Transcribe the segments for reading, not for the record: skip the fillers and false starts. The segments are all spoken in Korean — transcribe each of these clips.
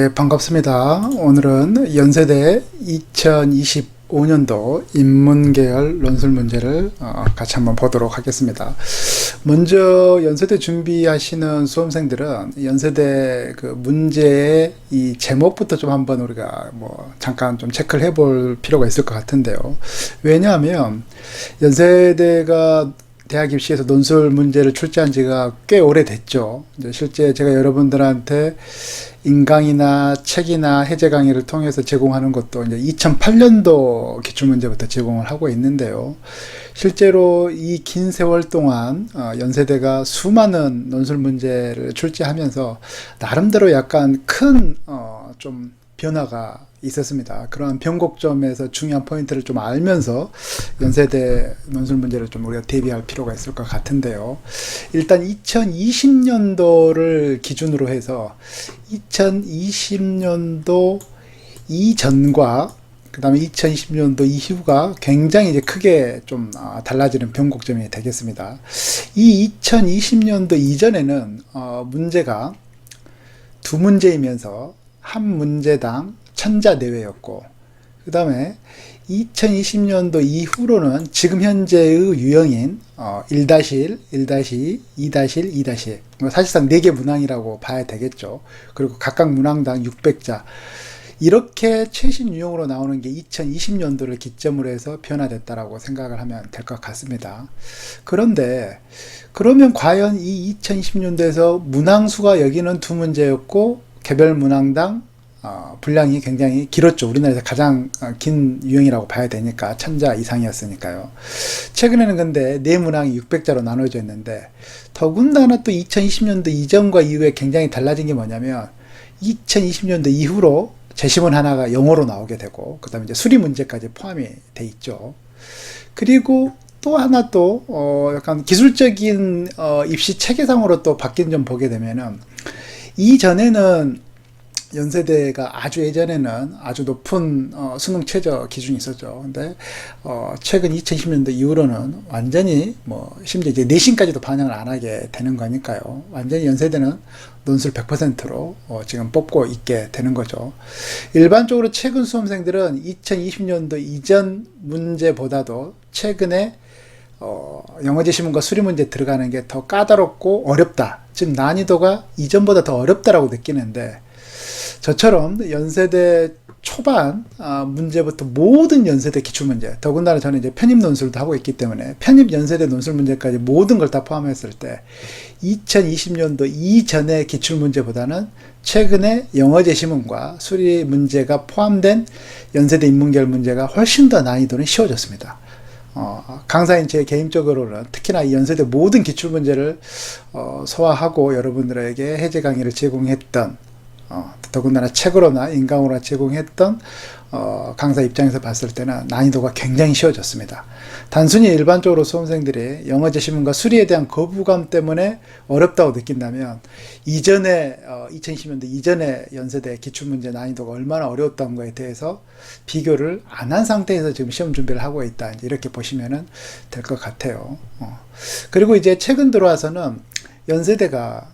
네, 반갑습니다. 오늘은 연세대 2025년도 인문계열 논술 문제를 같이 한번 보도록 하겠습니다. 먼저 연세대 준비하시는 수험생들은 연세대 그 문제의 이 제목부터 좀 한번 우리가 잠깐 좀 체크를 해볼 필요가 있을 것 같은데요. 왜냐하면 연세대가 대학 입시에서 논술 문제를 출제한 지가 꽤 오래됐죠. 이제 실제 제가 여러분들한테 인강이나 책이나 해제 강의를 통해서 제공하는 것도 이제 2008년도 기출문제부터 제공을 하고 있는데요. 실제로 이 긴 세월 동안 연세대가 수많은 논술 문제를 출제하면서 나름대로 약간 큰 좀 변화가 있었습니다. 그러한 변곡점에서 중요한 포인트를 좀 알면서 연세대 논술 문제를 좀 우리가 대비할 필요가 있을 것 같은데요. 일단 2020년도를 기준으로 해서 2020년도 이전과 그 다음에 2020년도 이후가 굉장히 이제 크게 좀 달라지는 변곡점이 되겠습니다. 이 2020년도 이전에는 문제가 두 문제이면서 한 문제당 천자 내외였고, 그 다음에 2020년도 이후로는 지금 현재의 유형인 1-1, 1-2, 2-1, 2-1 사실상 4개 문항이라고 봐야 되겠죠. 그리고 각각 문항당 600자 이렇게 최신 유형으로 나오는 게 2020년도를 기점으로 해서 변화됐다라고 생각을 하면 될 것 같습니다. 그런데 그러면 과연 이 2020년도에서 문항수가 여기는 두 문제였고 개별 문항당 분량이 굉장히 길었죠. 우리나라에서 가장 긴 유형이라고 봐야 되니까 1000자 이상이었으니까요. 최근에는 근데 4문항이 600자로 나눠져 있는데, 더군다나 또 2020년도 이전과 이후에 굉장히 달라진 게 뭐냐면 2020년도 이후로 제시문 하나가 영어로 나오게 되고, 그 다음에 이제 수리 문제까지 포함이 돼 있죠. 그리고 또 하나 또 약간 기술적인 입시 체계상으로 또 바뀐 점 보게 되면은, 이전에는 연세대가 아주 예전에는 아주 높은 수능 최저 기준이 있었죠. 근데 최근 2020년도 이후로는 완전히 심지어 이제 내신까지도 반영을 안 하게 되는 거니까요. 완전히 연세대는 논술 100%로 지금 뽑고 있게 되는 거죠. 일반적으로 최근 수험생들은 2020년도 이전 문제보다도 최근에 영어 제시문과 수리 문제 들어가는 게 더 까다롭고 어렵다. 즉 난이도가 이전보다 더 어렵다라고 느끼는데, 저처럼 연세대 초반 문제부터 모든 연세대 기출문제, 더군다나 저는 이제 편입 논술도 하고 있기 때문에 편입 연세대 논술 문제까지 모든 걸 다 포함했을 때 2020년도 이전의 기출문제보다는 최근에 영어 제시문과 수리 문제가 포함된 연세대 인문계열 문제가 훨씬 더 난이도는 쉬워졌습니다. 강사인 제 개인적으로는 특히나 이 연세대 모든 기출문제를 소화하고 여러분들에게 해제 강의를 제공했던, 더군다나 책으로나 인강으로 제공했던 강사 입장에서 봤을 때는 난이도가 굉장히 쉬워졌습니다. 단순히 일반적으로 수험생들이 영어 제시문과 수리에 대한 거부감 때문에 어렵다고 느낀다면, 이전에 2020년도 이전에 연세대 기출문제 난이도가 얼마나 어려웠던 거에 대해서 비교를 안 한 상태에서 지금 시험 준비를 하고 있다, 이렇게 보시면 될 것 같아요. 그리고 이제 최근 들어와서는 연세대가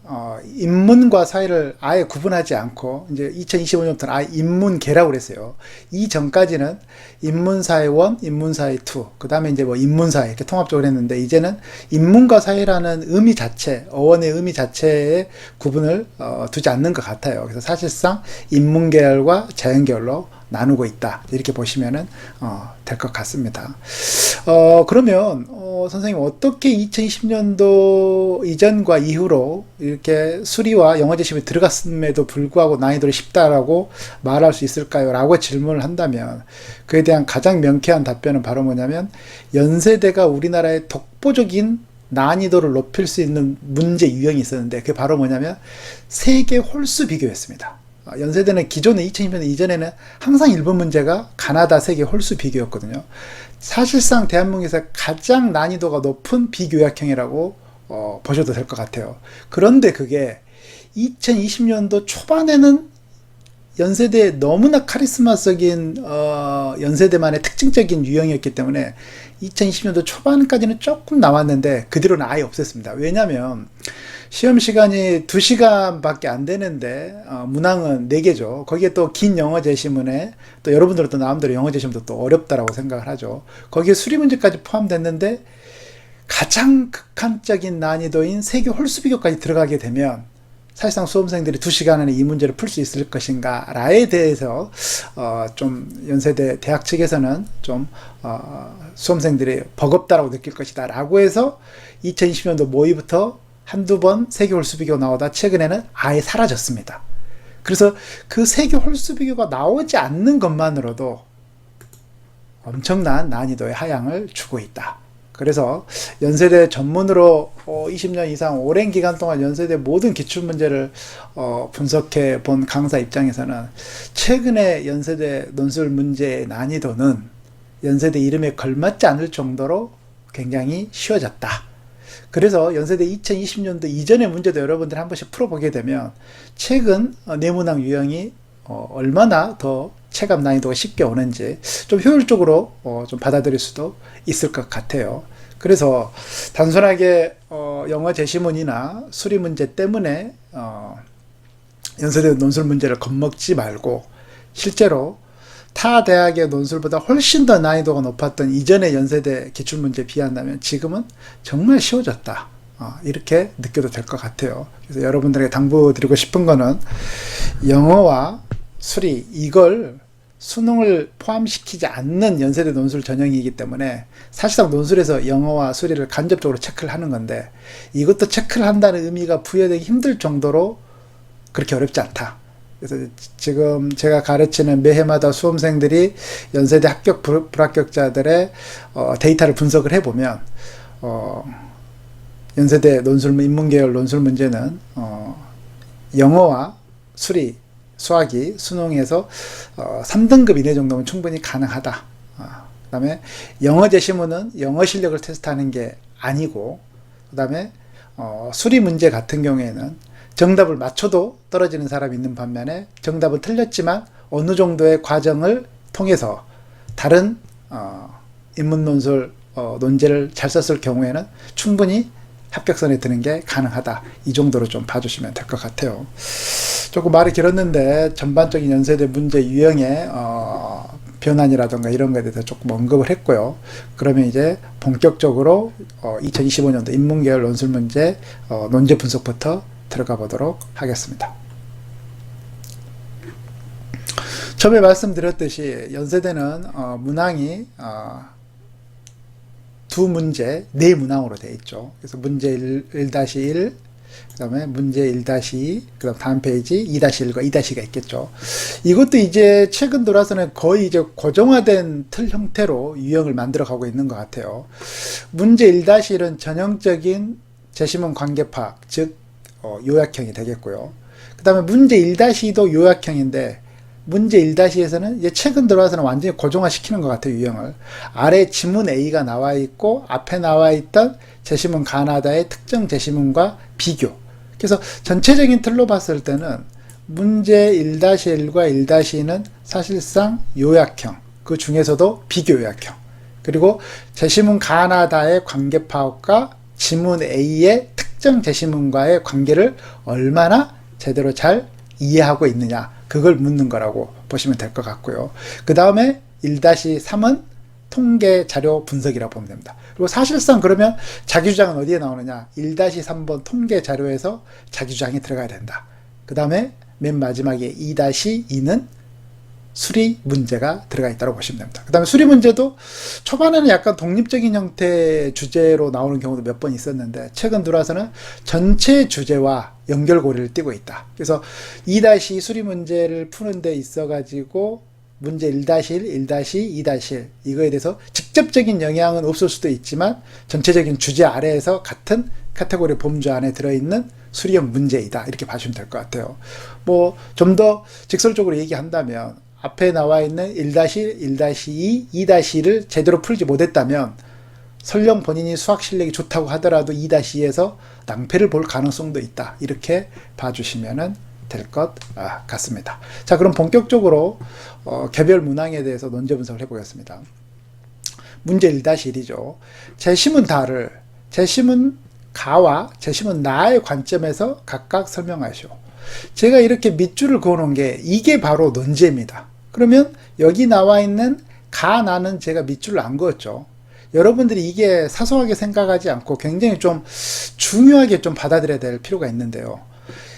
인문과 사회를 아예 구분하지 않고 이제 2025년부터는 아예 인문계라고 그랬어요. 이 전까지는 인문사회 1, 인문사회 2, 그 다음에 이제 인문사회 이렇게 통합적으로 했는데, 이제는 인문과 사회라는 의미 자체, 어원의 의미 자체에 구분을 두지 않는 것 같아요. 그래서 사실상 인문계열과 자연계열로 나누고 있다, 이렇게 보시면은 될 것 같습니다. 그러면 선생님 어떻게 2020년도 이전과 이후로 이렇게 수리와 영어 제시문이 들어갔음에도 불구하고 난이도를 쉽다라고 말할 수 있을까요? 라고 질문을 한다면, 그에 대한 가장 명쾌한 답변은 바로 뭐냐면, 연세대가 우리나라의 독보적인 난이도를 높일 수 있는 문제 유형이 있었는데, 그게 바로 뭐냐면 세계 홀수 비교였습니다. 연세대는 기존에 2020년 이전에는 항상 일본 문제가 가나다 세계 홀수 비교였거든요. 사실상 대한민국에서 가장 난이도가 높은 비교약형이라고 보셔도 될 것 같아요. 그런데 그게 2020년도 초반에는 연세대에 너무나 카리스마적인 연세대만의 특징적인 유형이었기 때문에 2020년도 초반까지는 조금 나왔는데 그 뒤로는 아예 없앴습니다. 왜냐하면 시험 시간이 2시간밖에 안 되는데 문항은 4개죠. 거기에 또 긴 영어 제시문에 또 여러분들은 또 나름대로 영어 제시문도 또 어렵다라고 생각을 하죠. 거기에 수리 문제까지 포함됐는데 가장 극한적인 난이도인 세계 홀수 비교까지 들어가게 되면 사실상 수험생들이 2시간 안에 이 문제를 풀 수 있을 것인가 라에 대해서 좀 연세대 대학 측에서는 좀 수험생들이 버겁다라고 느낄 것이다 라고 해서 2020년도 모의부터 한두 번 세계 홀수 비교 나오다 최근에는 아예 사라졌습니다. 그래서 그 세계 홀수 비교가 나오지 않는 것만으로도 엄청난 난이도의 하향을 주고 있다. 그래서 연세대 전문으로 20년 이상 오랜 기간 동안 연세대 모든 기출문제를 분석해 본 강사 입장에서는 최근에 연세대 논술 문제의 난이도는 연세대 이름에 걸맞지 않을 정도로 굉장히 쉬워졌다. 그래서 연세대 2020년도 이전의 문제도 여러분들이 한 번씩 풀어보게 되면 최근 내문항 유형이 얼마나 더 체감 난이도가 쉽게 오는지 좀 효율적으로 좀 받아들일 수도 있을 것 같아요. 그래서 단순하게 영어 제시문이나 수리 문제 때문에 연세대 논술 문제를 겁먹지 말고 실제로 타 대학의 논술보다 훨씬 더 난이도가 높았던 이전의 연세대 기출문제에 비한다면 지금은 정말 쉬워졌다. 이렇게 느껴도 될 것 같아요. 그래서 여러분들에게 당부드리고 싶은 거는 영어와 수리 이걸 수능을 포함시키지 않는 연세대 논술 전형이기 때문에 사실상 논술에서 영어와 수리를 간접적으로 체크를 하는 건데 이것도 체크를 한다는 의미가 부여되기 힘들 정도로 그렇게 어렵지 않다. 그래서 지금 제가 가르치는 매해마다 수험생들이 연세대 합격 불합격자들의 데이터를 분석을 해보면 연세대 논술 인문계열 논술 문제는 영어와 수리 수학이 수능에서 3등급 이내 정도면 충분히 가능하다. 그 다음에 영어 제시문은 영어 실력을 테스트하는 게 아니고 그 다음에 수리 문제 같은 경우에는 정답을 맞춰도 떨어지는 사람이 있는 반면에 정답은 틀렸지만 어느 정도의 과정을 통해서 다른 인문논술 논제를 잘 썼을 경우에는 충분히 합격선에 드는 게 가능하다. 이 정도로 좀 봐주시면 될 것 같아요. 조금 말이 길었는데 전반적인 연세대 문제 유형의 변환이라든가 이런 거에 대해서 조금 언급을 했고요. 그러면 이제 본격적으로 2025년도 인문계열 논술 문제 논제 분석부터 들어가 보도록 하겠습니다. 처음에 말씀드렸듯이 연세대는 문항이 두 문제, 네 문항으로 되어 있죠. 그래서 문제 1-1, 그 다음에 문제 1-2, 그 다음 페이지 2-1과 2-2가 있겠죠. 이것도 이제 최근 들어서는 거의 이제 고정화된 틀 형태로 유형을 만들어 가고 있는 것 같아요. 문제 1-1은 전형적인 제시문 관계 파악, 즉, 요약형이 되겠고요. 그 다음에 문제 1-2도 요약형인데, 문제 1-2에서는 이제 최근 들어와서는 완전히 고정화 시키는 것 같아요, 유형을. 아래 지문 A가 나와 있고, 앞에 나와 있던 제시문 가나다의 특정 제시문과 비교. 그래서 전체적인 틀로 봤을 때는 문제 1-1과 1-2는 사실상 요약형, 그 중에서도 비교 요약형. 그리고 제시문 가나다의 관계 파악과 지문 A의 특정 제시문과의 관계를 얼마나 제대로 잘 이해하고 있느냐. 그걸 묻는 거라고 보시면 될 것 같고요. 그 다음에 1-3은 통계 자료 분석이라고 보면 됩니다. 그리고 사실상 그러면 자기주장은 어디에 나오느냐? 1-3번 통계 자료에서 자기주장이 들어가야 된다. 그 다음에 맨 마지막에 2-2는 수리 문제가 들어가 있다고 보시면 됩니다. 그 다음에 수리 문제도 초반에는 약간 독립적인 형태의 주제로 나오는 경우도 몇 번 있었는데 최근 들어와서는 전체 주제와 연결고리를 띄고 있다. 그래서 2-2 수리 문제를 푸는 데 있어 가지고 문제 1-1, 1-2, 2-1 이거에 대해서 직접적인 영향은 없을 수도 있지만 전체적인 주제 아래에서 같은 카테고리 범주 안에 들어있는 수리형 문제이다. 이렇게 봐주시면 될 것 같아요. 뭐 좀 더 직설적으로 얘기한다면 앞에 나와 있는 1-1, 1-2, 2-2를 제대로 풀지 못했다면 설령 본인이 수학 실력이 좋다고 하더라도 2-2에서 낭패를 볼 가능성도 있다. 이렇게 봐주시면 될 것 같습니다. 자, 그럼 본격적으로 개별 문항에 대해서 논제 분석을 해보겠습니다. 문제 1-1이죠. 제시문 다를 제시문 가와 재심은 나의 관점에서 각각 설명하시오. 제가 이렇게 밑줄을 그어놓은 게 이게 바로 논제입니다. 그러면 여기 나와 있는 가, 나는 제가 밑줄을 안 그었죠. 여러분들이 이게 사소하게 생각하지 않고 굉장히 좀 중요하게 좀 받아들여야 될 필요가 있는데요.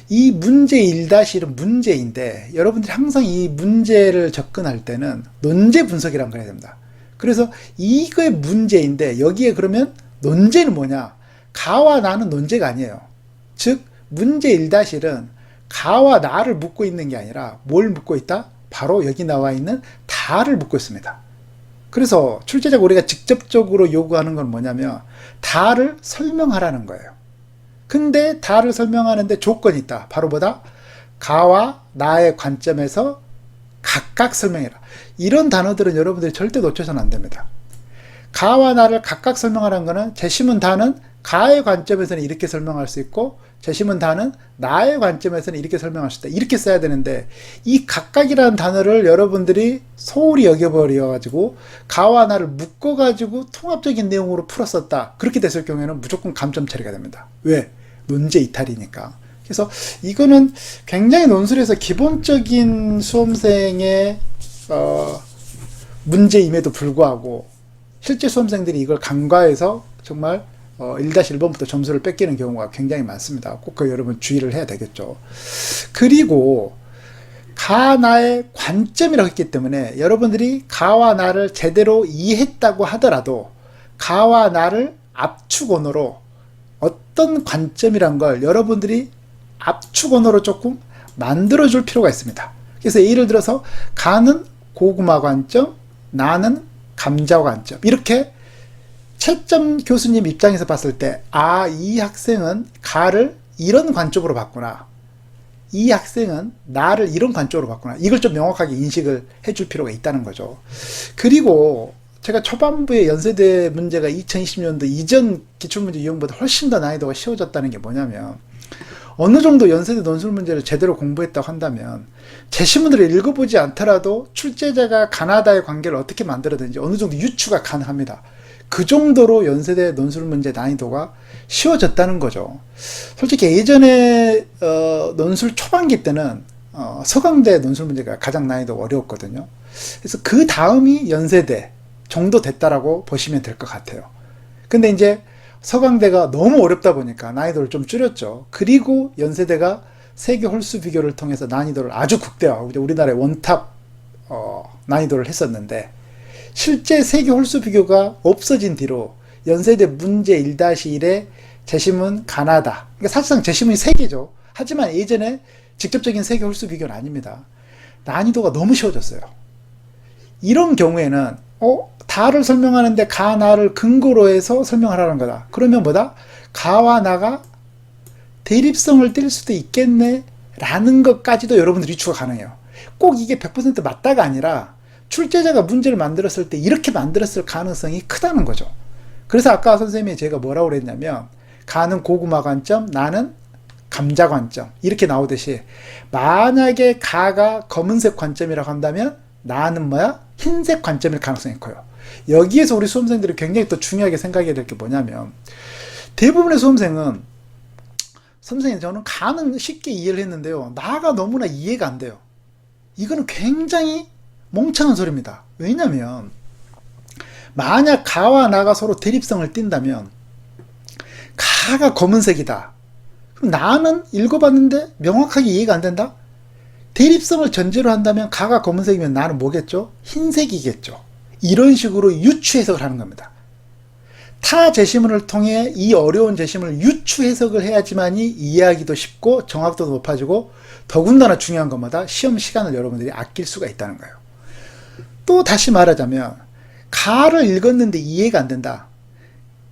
이 문제 1-1은 문제인데 여러분들이 항상 이 문제를 접근할 때는 논제 분석이라는 걸 해야 됩니다. 그래서 이게 문제인데 여기에 그러면 논제는 뭐냐? 가와 나는 논제가 아니에요. 즉 문제 1-1은 가와 나를 묻고 있는 게 아니라 뭘 묻고 있다? 바로 여기 나와 있는 다를 묻고 있습니다. 그래서 출제자가 우리가 직접적으로 요구하는 건 뭐냐면 다를 설명하라는 거예요. 근데 다를 설명하는데 조건이 있다. 바로 뭐다? 가와 나의 관점에서 각각 설명해라. 이런 단어들은 여러분들이 절대 놓쳐서는 안 됩니다. 가와 나를 각각 설명하라는 거는 재심은 다는 가의 관점에서는 이렇게 설명할 수 있고 재심은 다는 나의 관점에서는 이렇게 설명할 수 있다. 이렇게 써야 되는데 이 각각이라는 단어를 여러분들이 소홀히 여겨버려 가지고 가와 나를 묶어 가지고 통합적인 내용으로 풀었었다. 그렇게 됐을 경우에는 무조건 감점 처리가 됩니다. 왜? 논제 이탈이니까. 그래서 이거는 굉장히 논술에서 기본적인 수험생의 문제임에도 불구하고 실제 수험생들이 이걸 간과해서 정말 1-1번부터 점수를 뺏기는 경우가 굉장히 많습니다. 꼭 그 여러분 주의를 해야 되겠죠. 그리고 가, 나의 관점이라고 했기 때문에 여러분들이 가와 나를 제대로 이해했다고 하더라도 가와 나를 압축 언어로 어떤 관점이란 걸 여러분들이 압축 언어로 조금 만들어줄 필요가 있습니다. 그래서 예를 들어서 가는 고구마 관점, 나는 감자 관점, 이렇게 채점 교수님 입장에서 봤을 때 이 학생은 가를 이런 관점으로 봤구나, 이 학생은 나를 이런 관점으로 봤구나, 이걸 좀 명확하게 인식을 해줄 필요가 있다는 거죠. 그리고 제가 초반부에 연세대 문제가 2020년도 이전 기출문제 유형보다 훨씬 더 난이도가 쉬워졌다는 게 뭐냐면 어느 정도 연세대 논술 문제를 제대로 공부했다고 한다면 제시문을 읽어보지 않더라도 출제자가 가나다의 관계를 어떻게 만들어든지 어느 정도 유추가 가능합니다. 그 정도로 연세대 논술 문제 난이도가 쉬워졌다는 거죠. 솔직히 예전에 논술 초반기 때는 서강대 논술 문제가 가장 난이도가 어려웠거든요. 그래서 그 다음이 연세대 정도 됐다라고 보시면 될 것 같아요. 근데 이제 서강대가 너무 어렵다 보니까 난이도를 좀 줄였죠. 그리고 연세대가 세계 홀수 비교를 통해서 난이도를 아주 극대화하고 우리나라의 원탑 난이도를 했었는데 실제 세계 홀수 비교가 없어진 뒤로 연세대 문제 1-1의 재심은 가나다. 그러니까 사실상 재심은 3개죠. 하지만 예전에 직접적인 세계 홀수 비교는 아닙니다. 난이도가 너무 쉬워졌어요. 이런 경우에는 다를 설명하는데 가, 나를 근거로 해서 설명하라는 거다. 그러면 뭐다? 가와 나가 대립성을 띨 수도 있겠네 라는 것까지도 여러분들 유추가 가능해요. 꼭 이게 100% 맞다가 아니라 출제자가 문제를 만들었을 때 이렇게 만들었을 가능성이 크다는 거죠. 그래서 아까 선생님이 제가 뭐라고 그랬냐면 가는 고구마 관점, 나는 감자 관점, 이렇게 나오듯이 만약에 가가 검은색 관점이라고 한다면 나는 뭐야? 흰색 관점일 가능성이 커요. 여기에서 우리 수험생들이 굉장히 또 중요하게 생각해야 될 게 뭐냐면 대부분의 수험생은 선생님 저는 가는 쉽게 이해를 했는데요, 나가 너무나 이해가 안 돼요. 이거는 굉장히 멍청한 소리입니다. 왜냐면 만약 가와 나가 서로 대립성을 띈다면 가가 검은색이다. 그럼 나는 읽어봤는데 명확하게 이해가 안 된다? 대립성을 전제로 한다면 가가 검은색이면 나는 뭐겠죠? 흰색이겠죠. 이런 식으로 유추 해석을 하는 겁니다. 타 제시문을 통해 이 어려운 제시문을 유추 해석을 해야지만이 이해하기도 쉽고 정확도도 높아지고 더군다나 중요한 것마다 시험 시간을 여러분들이 아낄 수가 있다는 거예요. 또 다시 말하자면 가를 읽었는데 이해가 안 된다.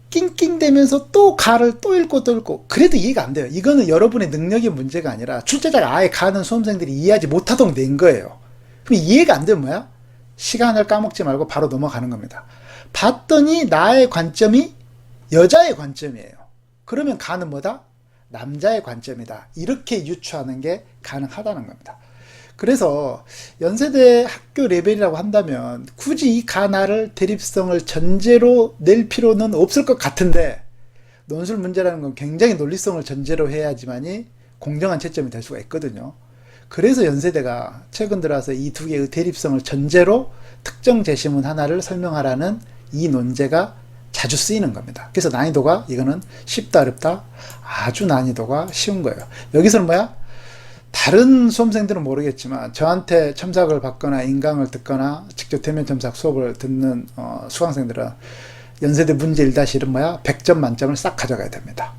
낑낑대면서 또 가를 또 읽고 그래도 이해가 안 돼요. 이거는 여러분의 능력의 문제가 아니라 출제자가 아예 가는 수험생들이 이해하지 못하도록 낸 거예요. 그럼 이해가 안 되면 뭐야? 시간을 까먹지 말고 바로 넘어가는 겁니다. 봤더니 나의 관점이 여자의 관점이에요. 그러면 가는 뭐다? 남자의 관점이다. 이렇게 유추하는 게 가능하다는 겁니다. 그래서 연세대 학교 레벨이라고 한다면 굳이 이 가나를 대립성을 전제로 낼 필요는 없을 것 같은데 논술 문제라는 건 굉장히 논리성을 전제로 해야지만이 공정한 채점이 될 수가 있거든요. 그래서 연세대가 최근 들어서 이 두 개의 대립성을 전제로 특정 제시문 하나를 설명하라는 이 논제가 자주 쓰이는 겁니다. 그래서 난이도가 이거는 쉽다 어렵다 아주 난이도가 쉬운 거예요. 여기서는 뭐야? 다른 수험생들은 모르겠지만 저한테 첨삭을 받거나 인강을 듣거나 직접 대면 첨삭 수업을 듣는 수강생들은 연세대 문제 1-1은 뭐야? 100점 만점을 싹 가져가야 됩니다.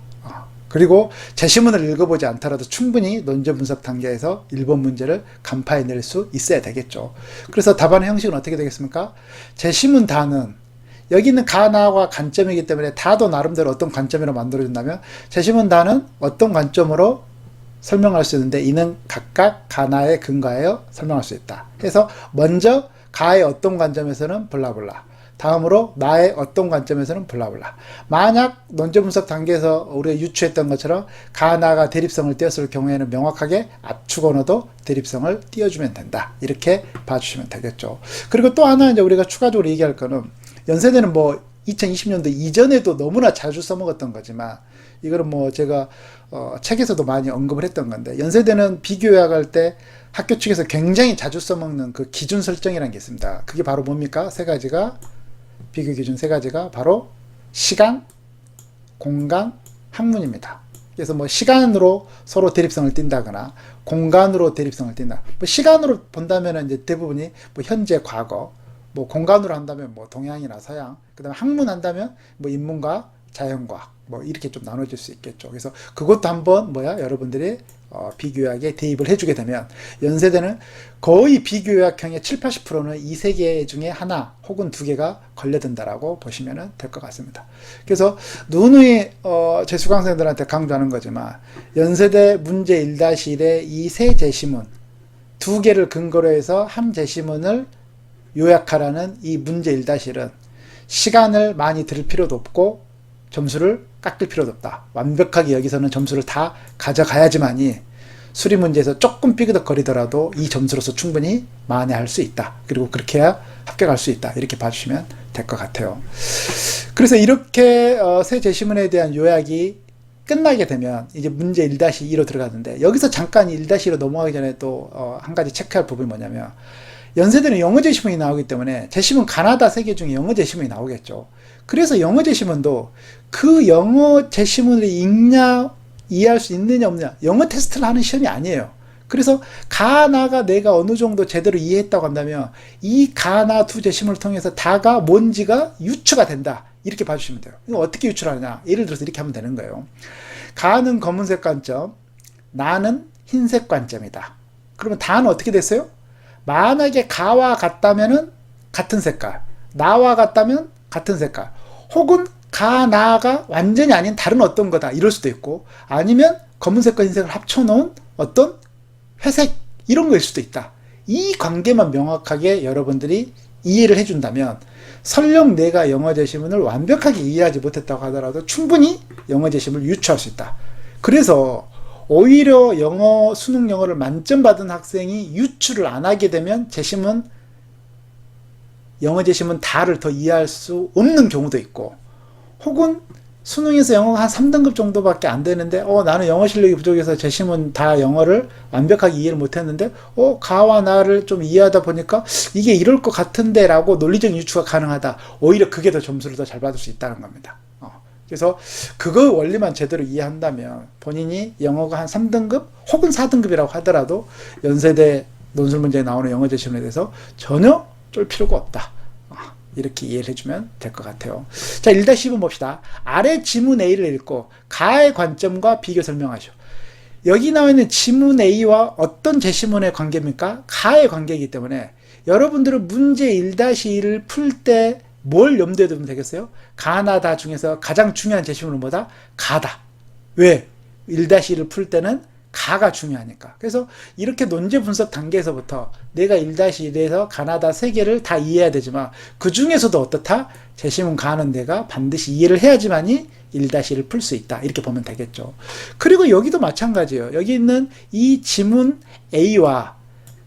그리고 제시문을 읽어보지 않더라도 충분히 논제 분석 단계에서 1번 문제를 간파해낼 수 있어야 되겠죠. 그래서 답안의 형식은 어떻게 되겠습니까? 제시문 다는 여기 있는 가나와 관점이기 때문에 다도 나름대로 어떤 관점으로 만들어준다면 제시문 다는 어떤 관점으로 설명할 수 있는데 이는 각각 가나에 근거하여 설명할 수 있다. 그래서 먼저 가의 어떤 관점에서는 블라블라, 다음으로 나의 어떤 관점에서는 블라블라. 만약 논제 분석 단계에서 우리가 유추했던 것처럼 가나가 대립성을 띄었을 경우에는 명확하게 압축 언어도 대립성을 띄워주면 된다. 이렇게 봐주시면 되겠죠. 그리고 또 하나 이제 우리가 추가적으로 얘기할 거는 연세대는 뭐 2020년도 이전에도 너무나 자주 써먹었던 거지만 이거는 뭐 제가 책에서도 많이 언급을 했던 건데 연세대는 비교요약할 때 학교 측에서 굉장히 자주 써먹는 그 기준 설정이라는 게 있습니다. 그게 바로 뭡니까? 세 가지가 비교 기준 세 가지가 바로 시간, 공간, 학문입니다. 그래서 뭐 시간으로 서로 대립성을 띈다거나 공간으로 대립성을 띈다. 뭐 시간으로 본다면 이제 대부분이 뭐 현재, 과거, 뭐 공간으로 한다면 뭐 동양이나 서양, 그다음에 학문 한다면 뭐 인문과 자연과학 뭐 이렇게 좀 나눠질 수 있겠죠. 그래서 그것도 한번 뭐야 여러분들이 비교약에 대입을 해주게 되면 연세대는 거의 비교약형의 7-80%는 이 세 개 중에 하나 혹은 두 개가 걸려든다라고 보시면 될 것 같습니다. 그래서 누누이 제 수강생들한테 강조하는 거지만 연세대 문제 1-1의 이 세 제시문 두 개를 근거로 해서 한 제시문을 요약하라는 이 문제 1-1은 시간을 많이 들일 필요도 없고 점수를 깎을 필요도 없다. 완벽하게 여기서는 점수를 다 가져가야지만이 수리 문제에서 조금 삐그덕거리더라도 이 점수로서 충분히 만회할 수 있다. 그리고 그렇게 해야 합격할 수 있다. 이렇게 봐주시면 될 것 같아요. 그래서 이렇게 새 제시문에 대한 요약이 끝나게 되면 이제 문제 1-2로 들어가는데 여기서 잠깐 1-2로 넘어가기 전에 또 한 가지 체크할 부분이 뭐냐면 연세대는 영어 제시문이 나오기 때문에 제시문 가나다 세 개 중에 영어 제시문이 나오겠죠. 그래서 영어 제시문도 그 영어 제시문을 읽냐 이해할 수 있느냐 없느냐 영어 테스트를 하는 시험이 아니에요. 그래서 가나가 내가 어느 정도 제대로 이해했다고 한다면 이 가나 두 제시문을 통해서 다가 뭔지가 유추가 된다. 이렇게 봐주시면 돼요. 이거 어떻게 유추하느냐 예를 들어서 이렇게 하면 되는 거예요. 가는 검은색 관점, 나는 흰색 관점이다. 그러면 다는 어떻게 됐어요? 만약에 가와 같다면은 같은 색깔, 나와 같다면 같은 색깔, 혹은 가, 나가 완전히 아닌 다른 어떤 거다 이럴 수도 있고 아니면 검은색과 흰색을 합쳐놓은 어떤 회색 이런 거일 수도 있다. 이 관계만 명확하게 여러분들이 이해를 해준다면 설령 내가 영어 제시문을 완벽하게 이해하지 못했다고 하더라도 충분히 영어 제시문을 유추할 수 있다. 그래서 오히려 수능 영어를 만점 받은 학생이 유추를 안 하게 되면 영어 제시문 다를 더 이해할 수 없는 경우도 있고 혹은 수능에서 영어가 한 3등급 정도밖에 안 되는데 나는 영어 실력이 부족해서 제시문 다 영어를 완벽하게 이해를 못했는데 가와 나를 좀 이해하다 보니까 이게 이럴 것 같은데 라고 논리적 유추가 가능하다. 오히려 그게 더 점수를 더 잘 받을 수 있다는 겁니다. 그래서 그거 원리만 제대로 이해한다면 본인이 영어가 한 3등급 혹은 4등급이라고 하더라도 연세대 논술 문제에 나오는 영어 제시문에 대해서 전혀 쫄 필요가 없다. 이렇게 이해를 해주면 될 것 같아요. 자, 1-10번 봅시다. 아래 지문 A를 읽고 가의 관점과 비교 설명하시오. 여기 나와 있는 지문 A와 어떤 제시문의 관계입니까? 가의 관계이기 때문에 여러분들은 문제 1-1을 풀 때 뭘 염두에 두면 되겠어요? 가나다 중에서 가장 중요한 제시문은 뭐다? 가다. 왜? 1-1을 풀 때는 가가 중요하니까. 그래서 이렇게 논제 분석 단계에서부터 내가 1-1에서 가나다 3개를 다 이해해야 되지만 그 중에서도 어떻다? 제시문 가는 데가 반드시 이해를 해야지만이 1-1을 풀 수 있다. 이렇게 보면 되겠죠. 그리고 여기도 마찬가지예요. 여기 있는 이 지문 A와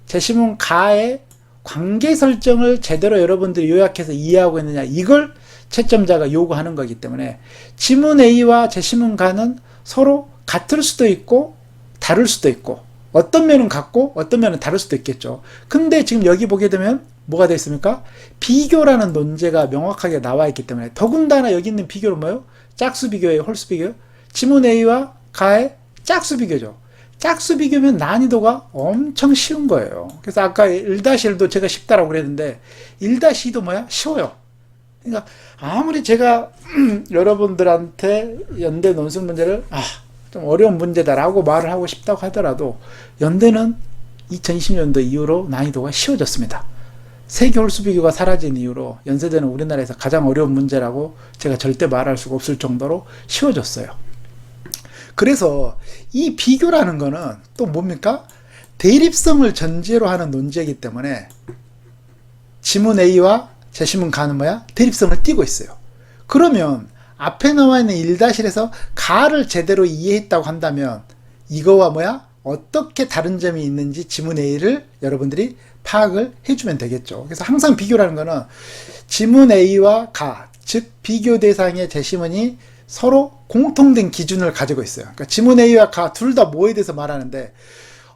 제시문 가의 관계 설정을 제대로 여러분들이 요약해서 이해하고 있느냐 이걸 채점자가 요구하는 거기 때문에 지문 A와 제시문 가는 서로 같을 수도 있고 다를 수도 있고 어떤 면은 같고 어떤 면은 다를 수도 있겠죠. 근데 지금 여기 보게 되면 뭐가 되어 있습니까? 비교라는 논제가 명확하게 나와 있기 때문에 더군다나 여기 있는 비교는 뭐예요? 짝수 비교예요? 홀수 비교예요? 지문 A와 가의 짝수 비교죠. 짝수 비교면 난이도가 엄청 쉬운 거예요. 그래서 아까 1-1도 제가 쉽다라고 그랬는데 1-2도 뭐야? 쉬워요. 그러니까 아무리 제가 여러분들한테 연대 논술 문제를 좀 어려운 문제다라고 말을 하고 싶다고 하더라도 연대는 2020년도 이후로 난이도가 쉬워졌습니다. 세계 홀수 비교가 사라진 이후로 연세대는 우리나라에서 가장 어려운 문제라고 제가 절대 말할 수가 없을 정도로 쉬워졌어요. 그래서 이 비교라는 거는 또 뭡니까? 대립성을 전제로 하는 논제이기 때문에 지문 A와 제시문 가는 뭐야? 대립성을 띠고 있어요. 그러면 앞에 나와 있는 1-1에서 가를 제대로 이해했다고 한다면 이거와 뭐야? 어떻게 다른 점이 있는지 지문 A를 여러분들이 파악을 해주면 되겠죠. 그래서 항상 비교라는 거는 지문 A와 가, 즉 비교 대상의 제시문이 서로 공통된 기준을 가지고 있어요. 그러니까 지문 A와 가 둘 다 뭐에 대해서 말하는데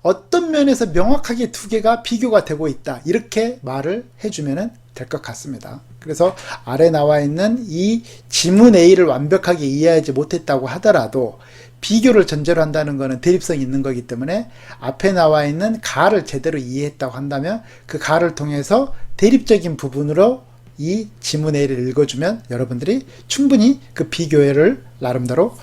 어떤 면에서 명확하게 두 개가 비교가 되고 있다. 이렇게 말을 해주면 될 것 같습니다. 그래서 아래 나와 있는 이 지문 A를 완벽하게 이해하지 못했다고 하더라도 비교를 전제로 한다는 것은 대립성이 있는 거기 때문에 앞에 나와 있는 가를 제대로 이해했다고 한다면 그 가를 통해서 대립적인 부분으로 이 지문 A를 읽어주면 여러분들이 충분히 그 비교를 나름대로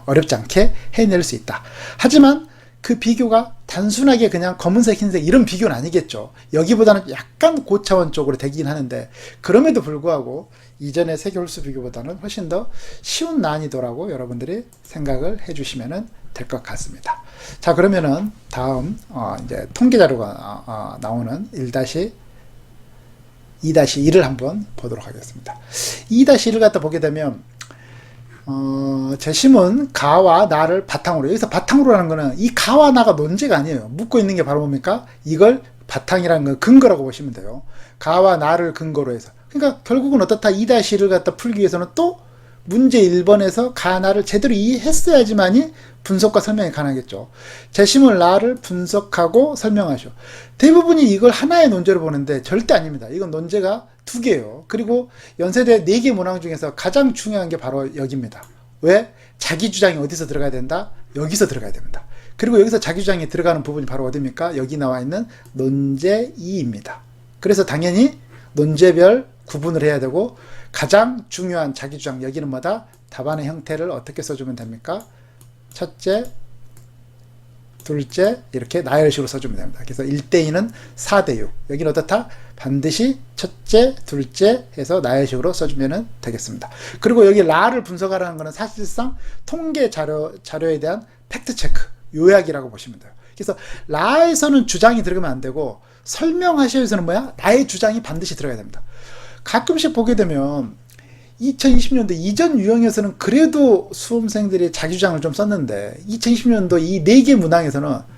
어렵지 않게 해낼 수 있다. 하지만 그 비교가 단순하게 그냥 검은색, 흰색 이런 비교는 아니겠죠. 여기보다는 약간 고차원 쪽으로 되긴 하는데 그럼에도 불구하고 이전의 세계 홀수 비교보다는 훨씬 더 쉬운 난이도라고 여러분들이 생각을 해주시면 될 것 같습니다. 자, 그러면은 다음 이제 통계 자료가 나오는 2-2-2를 한번 보도록 하겠습니다. 2-1을 갖다 보게 되면 제시문 가와 나를 바탕으로, 여기서 바탕으로라는 거는 이 가와 나가 논제가 아니에요. 묻고 있는 게 바로 뭡니까? 이걸 바탕이라는 건 근거라고 보시면 돼요. 가와 나를 근거로 해서. 그러니까 결국은 어떻다? 2-1을 갖다 풀기 위해서는 또 문제 1번에서 가, 나를 제대로 이해했어야지만이 분석과 설명이 가능하겠죠. 제시문 나를 분석하고 설명하셔. 대부분이 이걸 하나의 논제로 보는데 절대 아닙니다. 이건 논제가 2개예요. 그리고 연세대 4개 문항 중에서 가장 중요한 게 바로 여기입니다. 왜? 자기 주장이 어디서 들어가야 된다? 여기서 들어가야 됩니다. 그리고 여기서 자기 주장이 들어가는 부분이 바로 어디입니까? 여기 나와 있는 논제 2입니다. 그래서 당연히 논제별 구분을 해야 되고 가장 중요한 자기 주장 여기는 뭐다? 답안의 형태를 어떻게 써주면 됩니까? 첫째, 둘째 이렇게 나열식으로 써주면 됩니다. 그래서 1대2는 4대6 여기는 어떻다? 반드시 첫째, 둘째 해서 나열식으로 써주면 되겠습니다. 그리고 여기 라를 분석하라는 것은 사실상 통계 자료에 대한 팩트체크, 요약이라고 보시면 돼요. 그래서 라에서는 주장이 들어가면 안 되고 설명하셔에서는 뭐야? 나의 주장이 반드시 들어가야 됩니다. 가끔씩 보게 되면 2020년도 이전 유형에서는 그래도 수험생들이 자기 주장을 좀 썼는데 2020년도 이 4개 문항에서는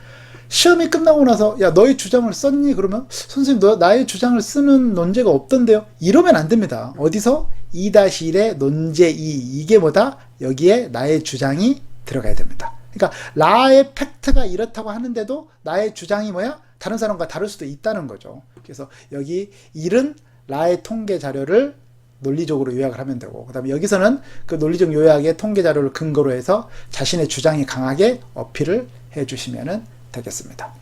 시험이 끝나고 나서 야 너의 주장을 썼니? 그러면 선생님 너 나의 주장을 쓰는 논제가 없던데요? 이러면 안 됩니다. 어디서? 2-1의 논제 2 이게 뭐다? 여기에 나의 주장이 들어가야 됩니다. 그러니까 라의 팩트가 이렇다고 하는데도 나의 주장이 뭐야? 다른 사람과 다를 수도 있다는 거죠. 그래서 여기 1은 라의 통계 자료를 논리적으로 요약을 하면 되고 그 다음에 여기서는 그 논리적 요약의 통계 자료를 근거로 해서 자신의 주장이 강하게 어필을 해주시면 되겠습니다.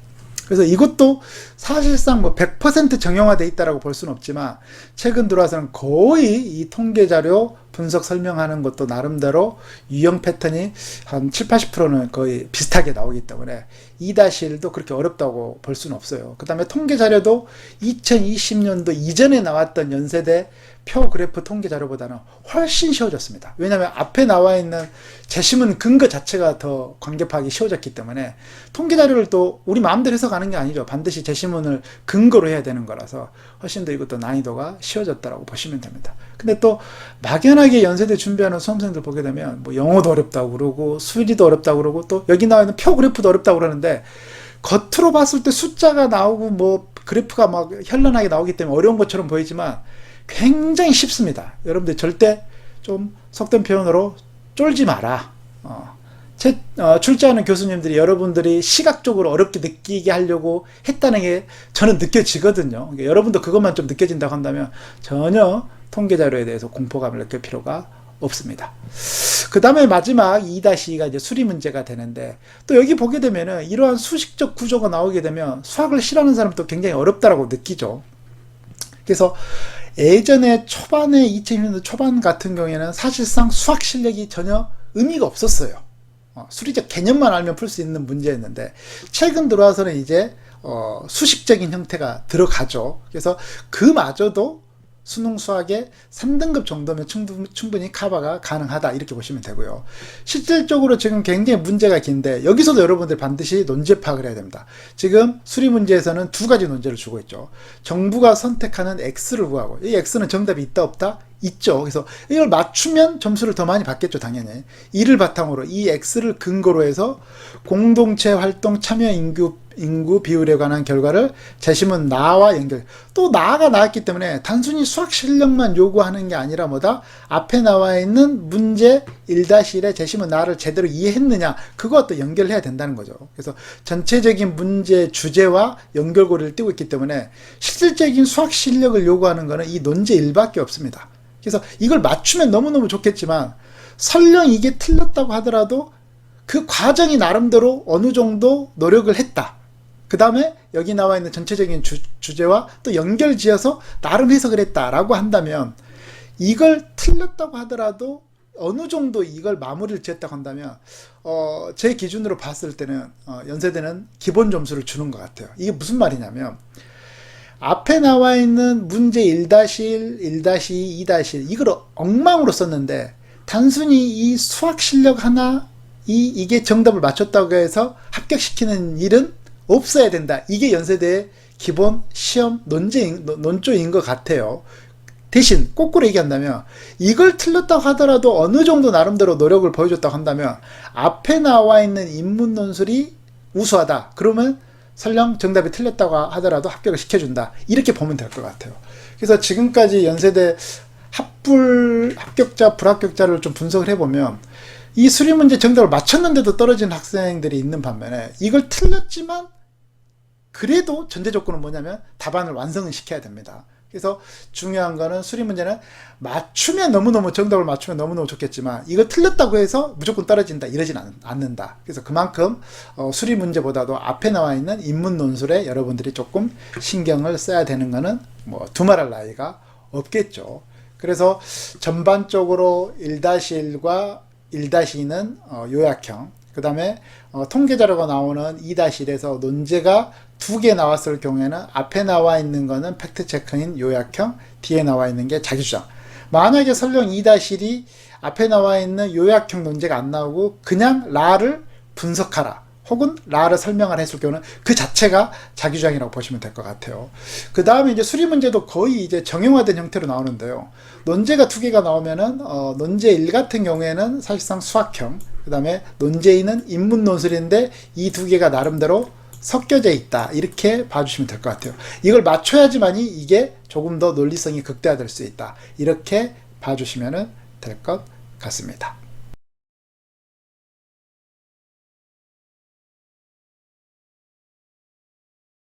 그래서 이것도 사실상 뭐 100% 정형화되어 있다고 볼 수는 없지만 최근 들어와서는 거의 이 통계 자료 분석 설명하는 것도 나름대로 유형 패턴이 한 70-80%는 거의 비슷하게 나오기 때문에 2-1도 그렇게 어렵다고 볼 수는 없어요. 그 다음에 통계 자료도 2020년도 이전에 나왔던 연세대 표 그래프 통계 자료보다는 훨씬 쉬워졌습니다. 왜냐하면 앞에 나와 있는 제시문 근거 자체가 더 관계 파악이 쉬워졌기 때문에 통계 자료를 또 우리 마음대로 해석하는 게 아니죠. 반드시 제시문을 근거로 해야 되는 거라서 훨씬 더 이것도 난이도가 쉬워졌다고 보시면 됩니다. 근데 또 막연하게 연세대 준비하는 수험생들 보게 되면 뭐 영어도 어렵다고 그러고 수리도 어렵다고 그러고 또 여기 나와 있는 표 그래프도 어렵다고 그러는데 겉으로 봤을 때 숫자가 나오고 뭐 그래프가 막 현란하게 나오기 때문에 어려운 것처럼 보이지만 굉장히 쉽습니다. 여러분들 절대 좀 속된 표현으로 쫄지 마라. 출제하는 교수님들이 여러분들이 시각적으로 어렵게 느끼게 하려고 했다는 게 저는 느껴지거든요. 그러니까 여러분도 그것만 좀 느껴진다고 한다면 전혀 통계 자료에 대해서 공포감을 느낄 필요가 없습니다. 그 다음에 마지막 2-2가 이제 수리 문제가 되는데, 또 여기 보게 되면은 이러한 수식적 구조가 나오게 되면 수학을 싫어하는 사람도 굉장히 어렵다라고 느끼죠. 그래서 예전에 초반에 2000년대 초반 같은 경우에는 사실상 수학 실력이 전혀 의미가 없었어요. 수리적 개념만 알면 풀 수 있는 문제였는데, 최근 들어와서는 이제 수식적인 형태가 들어가죠. 그래서 그마저도 수능 수학의 3등급 정도면 충분히 커버가 가능하다, 이렇게 보시면 되고요. 실질적으로 지금 굉장히 문제가 긴데, 여기서도 여러분들 반드시 논제 파악을 해야 됩니다. 지금 수리 문제에서는 두 가지 논제를 주고 있죠. 정부가 선택하는 X를 구하고, 이 X는 정답이 있다 없다? 있죠. 그래서 이걸 맞추면 점수를 더 많이 받겠죠, 당연히. 이를 바탕으로 이 X를 근거로 해서 공동체 활동 참여 인구 비율에 관한 결과를 재심은 나와 연결. 또 나가 나왔기 때문에 단순히 수학 실력만 요구하는 게 아니라 뭐다? 앞에 나와 있는 문제 1-1의 재심은 나를 제대로 이해했느냐, 그것과 또 연결해야 된다는 거죠. 그래서 전체적인 문제 주제와 연결고리를 띄고 있기 때문에 실질적인 수학 실력을 요구하는 거는 이 논제 1밖에 없습니다. 그래서 이걸 맞추면 너무너무 좋겠지만, 설령 이게 틀렸다고 하더라도 그 과정이 나름대로 어느 정도 노력을 했다. 그 다음에 여기 나와 있는 전체적인 주제와 또 연결 지어서 나름 해석을 했다라고 한다면, 이걸 틀렸다고 하더라도 어느 정도 이걸 마무리를 지었다고 한다면, 제 기준으로 봤을 때는 연세대는 기본 점수를 주는 것 같아요. 이게 무슨 말이냐면, 앞에 나와 있는 문제 1-1, 1-2, 2-1 이걸 엉망으로 썼는데, 단순히 이 수학 실력 하나, 이게 정답을 맞췄다고 해서 합격시키는 일은 없어야 된다. 이게 연세대의 기본 시험 논조인 것 같아요. 대신 거꾸로 얘기한다면, 이걸 틀렸다고 하더라도 어느 정도 나름대로 노력을 보여줬다고 한다면, 앞에 나와 있는 인문 논술이 우수하다. 그러면 설령 정답이 틀렸다고 하더라도 합격을 시켜준다. 이렇게 보면 될 것 같아요. 그래서 지금까지 연세대 합격자, 불합격자를 좀 분석을 해보면, 이 수리 문제 정답을 맞췄는데도 떨어진 학생들이 있는 반면에, 이걸 틀렸지만 그래도 전제 조건은 뭐냐면 답안을 완성을 시켜야 됩니다. 그래서 중요한 거는, 수리 문제는 맞추면 너무너무, 정답을 맞추면 너무너무 좋겠지만, 이거 틀렸다고 해서 무조건 떨어진다, 이러진 않는다. 그래서 그만큼 수리 문제보다도 앞에 나와 있는 인문 논술에 여러분들이 조금 신경을 써야 되는 거는 뭐 두말할 나위가 없겠죠. 그래서 전반적으로 1-1과 1-2는 요약형, 그 다음에 통계 자료가 나오는 2-1에서 논제가 2개 나왔을 경우에는 앞에 나와 있는 거는 팩트체크인 요약형, 뒤에 나와 있는 게 자기주장. 만약에 설령 2-1이 앞에 나와 있는 요약형 논제가 안 나오고 그냥 라를 분석하라, 혹은 라를 설명하라 했을 경우는 그 자체가 자기주장이라고 보시면 될 것 같아요. 그 다음에 이제 수리 문제도 거의 이제 정형화된 형태로 나오는데요. 논제가 2개가 나오면은 논제 1 같은 경우에는 사실상 수학형, 그 다음에 논제 2는 인문 논술인데 이 2개가 나름대로 섞여져 있다, 이렇게 봐주시면 될 것 같아요. 이걸 맞춰야지만이 이게 조금 더 논리성이 극대화될 수 있다, 이렇게 봐주시면 될 것 같습니다.